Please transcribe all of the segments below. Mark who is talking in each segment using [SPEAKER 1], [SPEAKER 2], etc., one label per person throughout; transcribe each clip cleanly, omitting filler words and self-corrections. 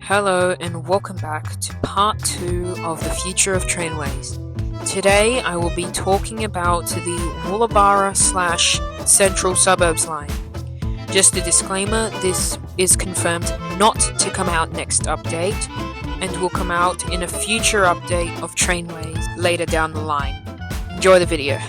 [SPEAKER 1] Hello and welcome back to part 2 of the future of Trainways. Today I will be talking about the Woollabara/Central Suburbs line. Just a disclaimer, this is confirmed not to come out next update and will come out in a future update of Trainways later down the line. Enjoy the video.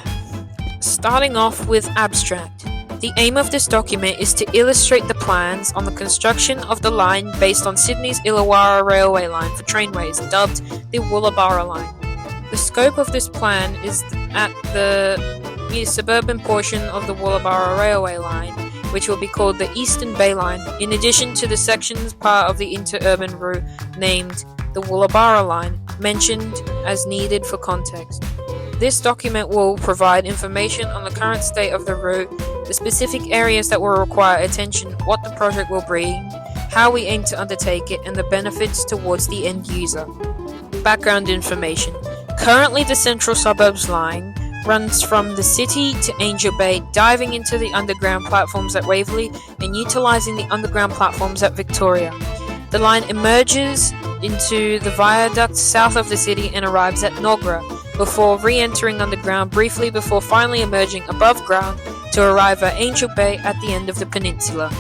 [SPEAKER 1] Starting off with abstract. The aim of this document is to illustrate the plans on the construction of the line based on Sydney's Illawarra railway line for Trainways, dubbed the Woollabara line. The scope of this plan is at the suburban portion of the Woollabara railway line, which will be called the Eastern Bay Line, in addition to the sections part of the interurban route named the Woollabara line, mentioned as needed for context. This document will provide information on the current state of the route, the specific areas that will require attention, what the project will bring, how we aim to undertake it, and the benefits towards the end user. Background information. Currently, the Central Suburbs line runs from the city to Angel Bay, diving into the underground platforms at Waverley and utilising the underground platforms at Victoria. The line emerges into the viaduct south of the city and arrives at Nogra, before re-entering underground briefly before finally emerging above ground to arrive at Angel Bay at the end of the peninsula.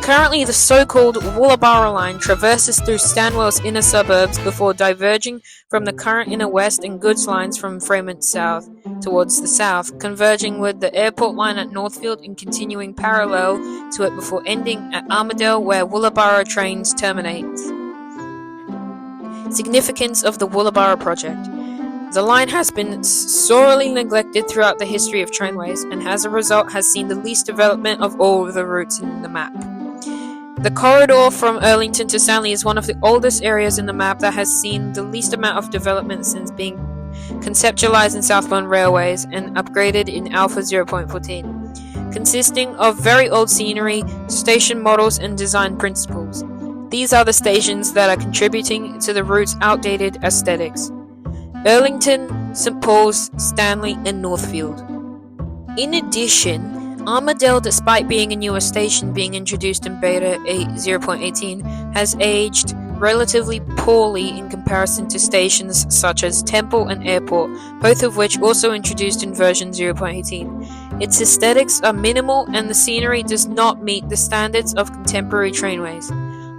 [SPEAKER 1] Currently, the so-called Woollabara line traverses through Stanwell's inner suburbs before diverging from the current inner west and goods lines from Fremont south towards the south, converging with the airport line at Northfield and continuing parallel to it before ending at Armadale, where Woollabara trains terminate. Significance of the Woollabara project. The line has been sorely neglected throughout the history of Trainways, and as a result has seen the least development of all of the routes in the map. The corridor from Earlington to Stanley is one of the oldest areas in the map that has seen the least amount of development since being conceptualized in Southbound Railways and upgraded in Alpha 0.14, consisting of very old scenery, station models, and design principles. These are the stations that are contributing to the route's outdated aesthetics: Earlington, St. Paul's, Stanley, and Northfield. In addition, Armadale, despite being a newer station being introduced in Beta 0.18, has aged relatively poorly in comparison to stations such as Temple and Airport, both of which also introduced in version 0.18. Its aesthetics are minimal and the scenery does not meet the standards of contemporary trainways.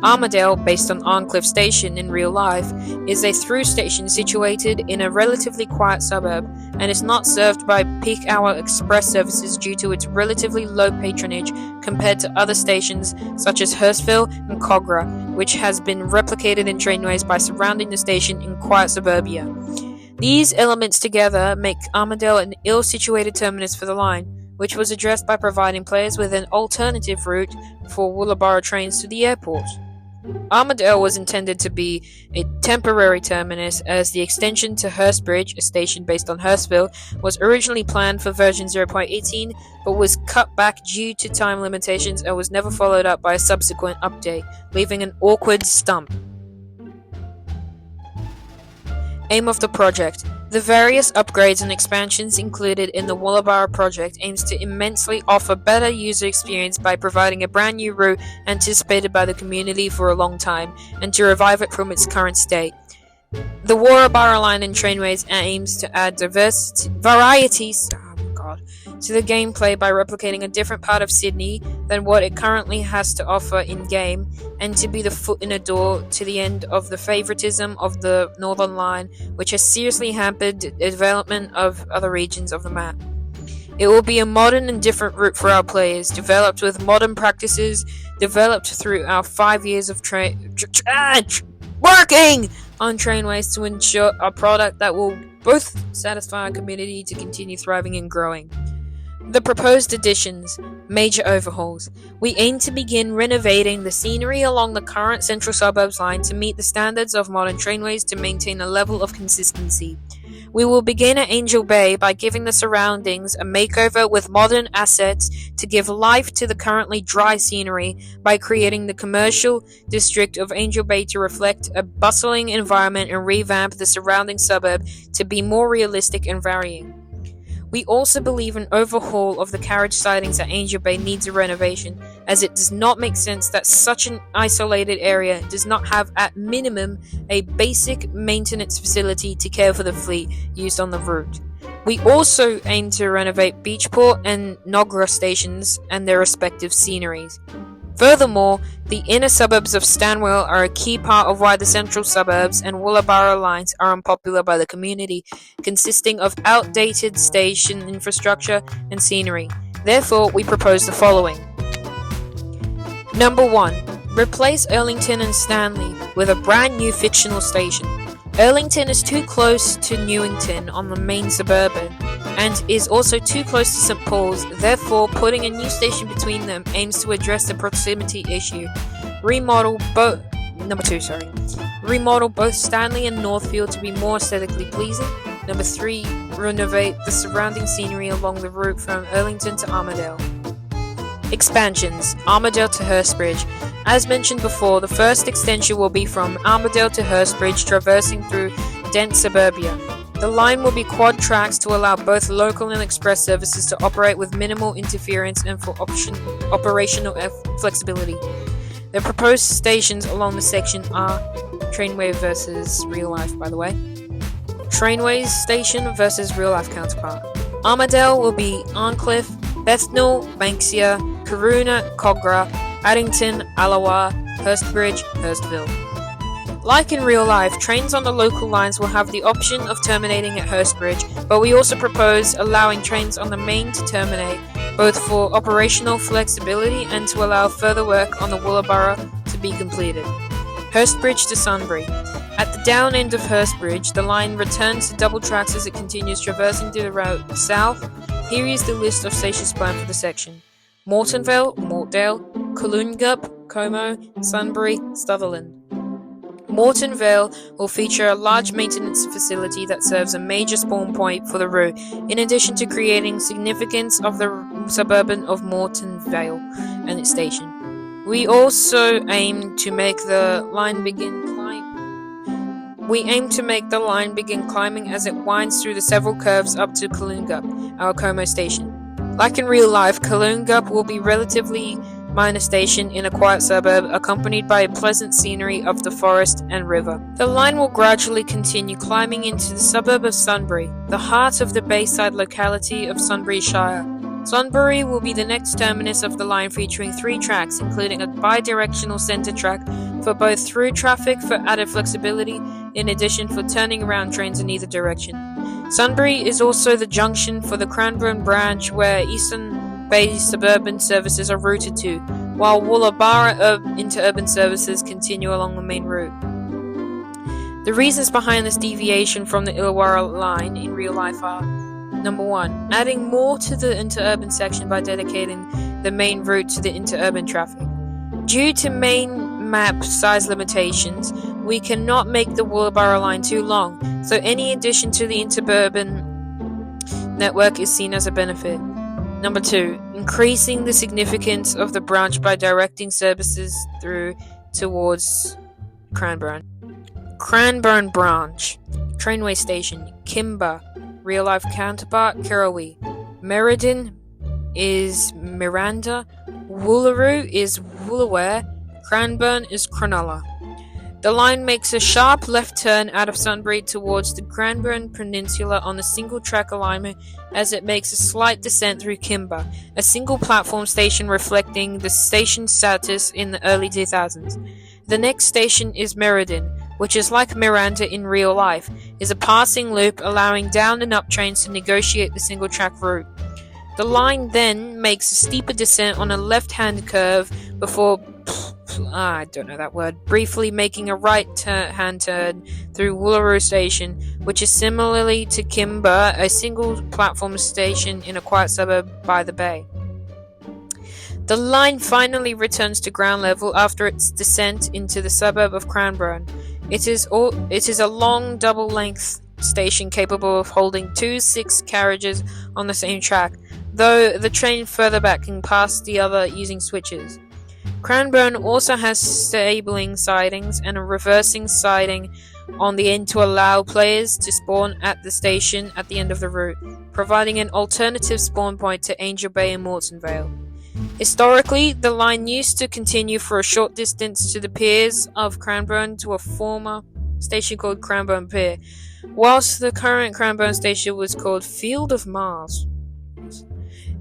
[SPEAKER 1] Armadale, based on Arncliffe Station in real life, is a through station situated in a relatively quiet suburb and is not served by peak hour express services due to its relatively low patronage compared to other stations such as Hurstbridge and Cogra, which has been replicated in Trainways by surrounding the station in quiet suburbia. These elements together make Armadale an ill-situated terminus for the line, which was addressed by providing players with an alternative route for Woollabara trains to the airport. Armadale was intended to be a temporary terminus, as the extension to Hurstbridge, a station based on Hurstbridge, was originally planned for version 0.18 but was cut back due to time limitations and was never followed up by a subsequent update, leaving an awkward stump. Aim of the project. The various upgrades and expansions included in the Woollabara project aims to immensely offer better user experience by providing a brand new route anticipated by the community for a long time, and to revive it from its current state. The Woollabara line in Trainways aims to add variety to the gameplay by replicating a different part of Sydney than what it currently has to offer in-game, and to be the foot in the door to the end of the favoritism of the Northern Line, which has seriously hampered the development of other regions of the map. It will be a modern and different route for our players, developed with modern practices, developed through our 5 years of working on Trainways to ensure a product that will both satisfy our community to continue thriving and growing. The proposed additions. Major overhauls. We aim to begin renovating the scenery along the current Central Suburbs line to meet the standards of modern trainways to maintain a level of consistency. We will begin at Angel Bay by giving the surroundings a makeover with modern assets to give life to the currently dry scenery by creating the commercial district of Angel Bay to reflect a bustling environment and revamp the surrounding suburb to be more realistic and varying. We also believe an overhaul of the carriage sidings at Angel Bay needs a renovation, as it does not make sense that such an isolated area does not have at minimum a basic maintenance facility to care for the fleet used on the route. We also aim to renovate Beachport and Nogra stations and their respective sceneries. Furthermore, the inner suburbs of Stanwell are a key part of why the central suburbs and Woollabara lines are unpopular by the community, consisting of outdated station infrastructure and scenery. Therefore, we propose the following. Number 1. Replace Erlington and Stanley with a brand new fictional station. Erlington is too close to Newington on the main suburban, and is also too close to St. Paul's, therefore putting a new station between them aims to address the proximity issue. Remodel both Stanley and Northfield to be more aesthetically pleasing. Number 3, renovate the surrounding scenery along the route from Erlington to Armadale. Expansions, Armadale to Hurstbridge. As mentioned before, the first extension will be from Armadale to Hurstbridge, traversing through dense suburbia. The line will be quad tracks to allow both local and express services to operate with minimal interference and for operational flexibility. The proposed stations along the section are Trainway versus real life, by the way. Trainways station versus real life counterpart. Armadale will be Arncliffe, Bethnal, Banksia, Corunna, Cogra, Addington, Allawa, Hurstbridge, Hurstville. Like in real life, trains on the local lines will have the option of terminating at Hurstbridge, but we also propose allowing trains on the main to terminate, both for operational flexibility and to allow further work on the Woollabara to be completed. Hurstbridge to Sunbury. At the down end of Hurstbridge, the line returns to double tracks as it continues traversing to the route south. Here is the list of stations planned for the section. Mortonvale, Mortdale, Coolungup, Como, Sunbury, Sutherland. Mortonvale will feature a large maintenance facility that serves a major spawn point for the route, in addition to creating significance of the suburban of Mortonvale and its station. We also aim to make the line begin climbing as it winds through the several curves up to Coolungup, our Como station. Like in real life, Coolungup will be relatively minor station in a quiet suburb, accompanied by a pleasant scenery of the forest and river. The line will gradually continue climbing into the suburb of Sunbury, the heart of the bayside locality of Sunbury Shire. Sunbury will be the next terminus of the line, featuring 3 tracks, including a bi-directional centre track for both through traffic for added flexibility, in addition for turning around trains in either direction. Sunbury is also the junction for the Cranburn branch where Eastern Bay suburban services are routed to, while Woollabara interurban services continue along the main route. The reasons behind this deviation from the Illawarra line in real life are: Number 1, adding more to the interurban section by dedicating the main route to the interurban traffic. Due to main map size limitations, we cannot make the Woollabara line too long, so any addition to the interurban network is seen as a benefit. Number 2, increasing the significance of the branch by directing services through towards Cranburn. Cranburn branch. Trainway station, Kimber. Real life counterpart, Kirrawee. Meriden is Miranda. Woolaroo is Woolaware. Cranburn is Cronulla. The line makes a sharp left turn out of Sunbury towards the Cranburn Peninsula on a single-track alignment as it makes a slight descent through Kimber, a single-platform station reflecting the station's status in the early 2000s. The next station is Meriden, which is like Miranda in real life, is a passing loop allowing down and up trains to negotiate the single-track route. The line then makes a steeper descent on a left-hand curve before briefly making a right-hand turn through Woolaroo Station, which is similarly to Kimber, a single-platform station in a quiet suburb by the bay. The line finally returns to ground level after its descent into the suburb of Cranburn. It is a long double-length station capable of holding 2 6 carriages on the same track, though the train further back can pass the other using switches. Cranburn also has stabling sidings and a reversing siding on the end to allow players to spawn at the station at the end of the route, providing an alternative spawn point to Angel Bay and Moreton Vale. Historically, the line used to continue for a short distance to the piers of Cranburn to a former station called Cranburn Pier, whilst the current Cranburn station was called Field of Mars.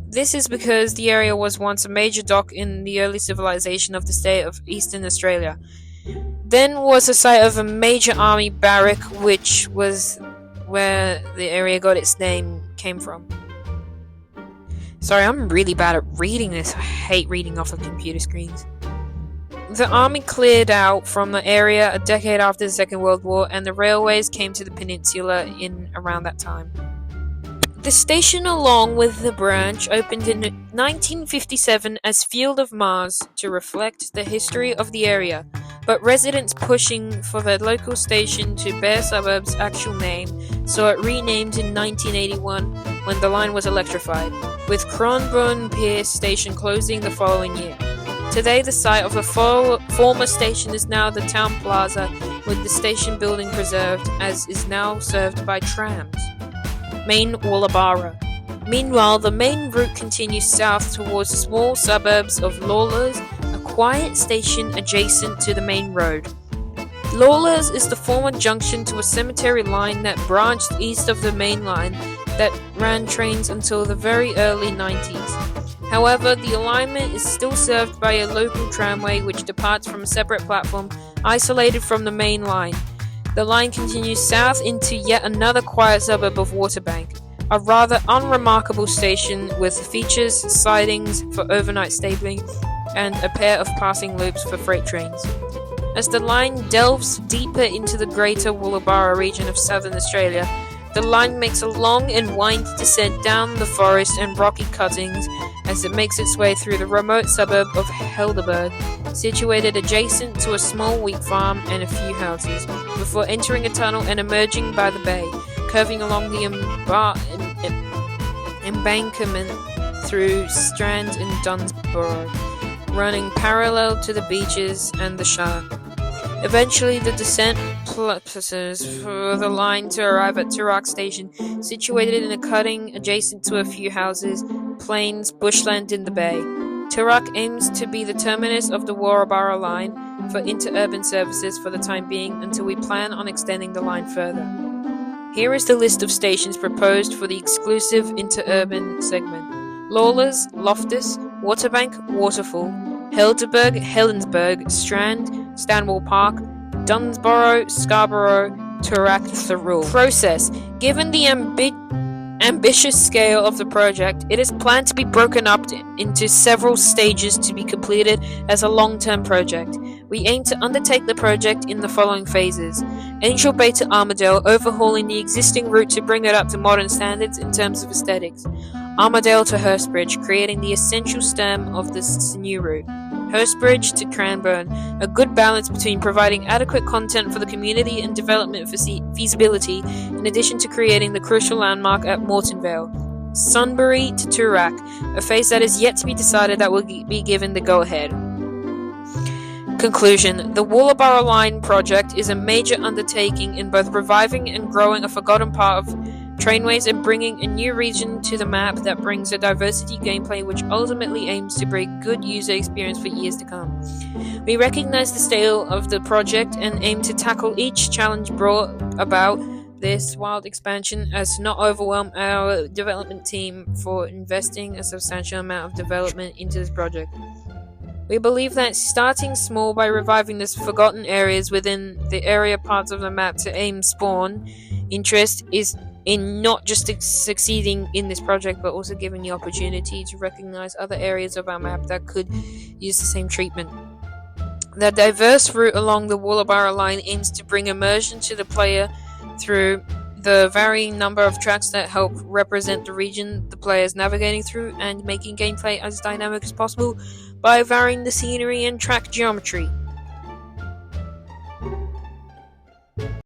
[SPEAKER 1] This is because the area was once a major dock in the early civilization of the state of Eastern Australia. Then was the site of a major army barrack, which was where the area got its name came from. Sorry, I'm really bad at reading this. I hate reading off of computer screens. The army cleared out from the area a decade after the Second World War, and the railways came to the peninsula in around that time. The station, along with the branch, opened in 1957 as Field of Mars to reflect the history of the area, but residents pushing for the local station to bear suburb's actual name saw it renamed in 1981 when the line was electrified, with Cranburn Pier station closing the following year. Today, the site of the former station is now the town plaza, with the station building preserved, as is now served by trams. Main Woolabara. Meanwhile, the main route continues south towards the small suburbs of Lawlers, a quiet station adjacent to the main road. Lawlers is the former junction to a cemetery line that branched east of the main line that ran trains until the very early 90s. However, the alignment is still served by a local tramway which departs from a separate platform isolated from the main line. The line continues south into yet another quiet suburb of Waterbank, a rather unremarkable station with features, sidings for overnight stabling, and a pair of passing loops for freight trains. As the line delves deeper into the greater Woolabara region of southern Australia, the line makes a long and winding descent down the forest and rocky cuttings as it makes its way through the remote suburb of Helderberg, situated adjacent to a small wheat farm and a few houses, before entering a tunnel and emerging by the bay, curving along the embankment through Strand and Dunsborough, running parallel to the beaches and the Shark. Eventually, the descent pluses for the line to arrive at Toorak Station, situated in a cutting adjacent to a few houses, plains, bushland in the bay. Toorak aims to be the terminus of the Woolabara line for interurban services for the time being until we plan on extending the line further. Here is the list of stations proposed for the exclusive interurban segment: Lawlers, Loftus, Waterbank, Waterfall, Helderberg, Helensburgh, Strand, Stanwell Park, Dunsborough, Scarborough, Toorak, Thirroul. Process. Given the ambitious scale of the project, it is planned to be broken up into several stages to be completed as a long-term project. We aim to undertake the project in the following phases: Angel Bay to Armadale, overhauling the existing route to bring it up to modern standards in terms of aesthetics. Armadale to Hurstbridge, creating the essential stem of this new route. Hurstbridge to Cranburn, a good balance between providing adequate content for the community and development feasibility, in addition to creating the crucial landmark at Moreton Vale. Sunbury to Toorak, a phase that is yet to be decided that will be given the go-ahead. Conclusion. The Woolabara Line project is a major undertaking in both reviving and growing a forgotten part of Trainways and bringing a new region to the map that brings a diversity gameplay which ultimately aims to bring good user experience for years to come. We recognize the scale of the project and aim to tackle each challenge brought about this wild expansion as to not overwhelm our development team for investing a substantial amount of development into this project. We believe that starting small by reviving the forgotten areas within the area parts of the map to aim spawn interest is in not just succeeding in this project, but also giving the opportunity to recognize other areas of our map that could use the same treatment. The diverse route along the Woolabara line aims to bring immersion to the player through the varying number of tracks that help represent the region the player is navigating through, and making gameplay as dynamic as possible by varying the scenery and track geometry.